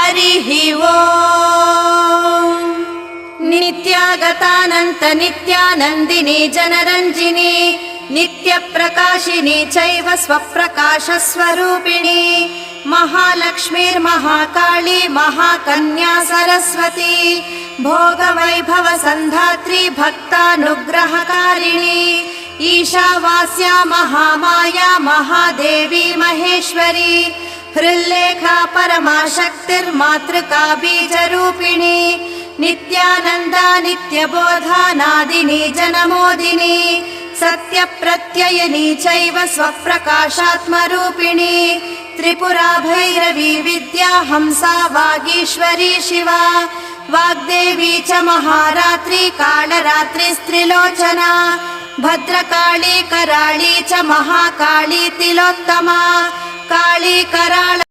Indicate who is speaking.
Speaker 1: हरिः ओम्। नित्यागतानन्त नित्यानन्दिनी जनरञ्जिनी नित्यप्रकाशिनी चैव स्वप्रकाशस्वरूपिणी महालक्ष्मीर्महाकाली महाकन्या सरस्वती भोगवैभवसन्धात्री भक्तानुग्रहकारिणी ईशावास्या महामाया महादेवी महेश्वरी हृल्लेखा परमाशक्तिर्मातृका बीजरूपिणी नित्यानन्दा नित्यबोधा नादिनी जनमोदिनी सत्यप्रत्ययनी चैव स्वप्रकाशात्मरूपिणी त्रिपुरा भैरवी विद्या हंसा वागीश्वरी शिवा वाग्देवी च महारात्री कालरात्रिस्त्रिलोचना भद्रकाली कराळी च महाकाली तिलोत्तमा काली कराळ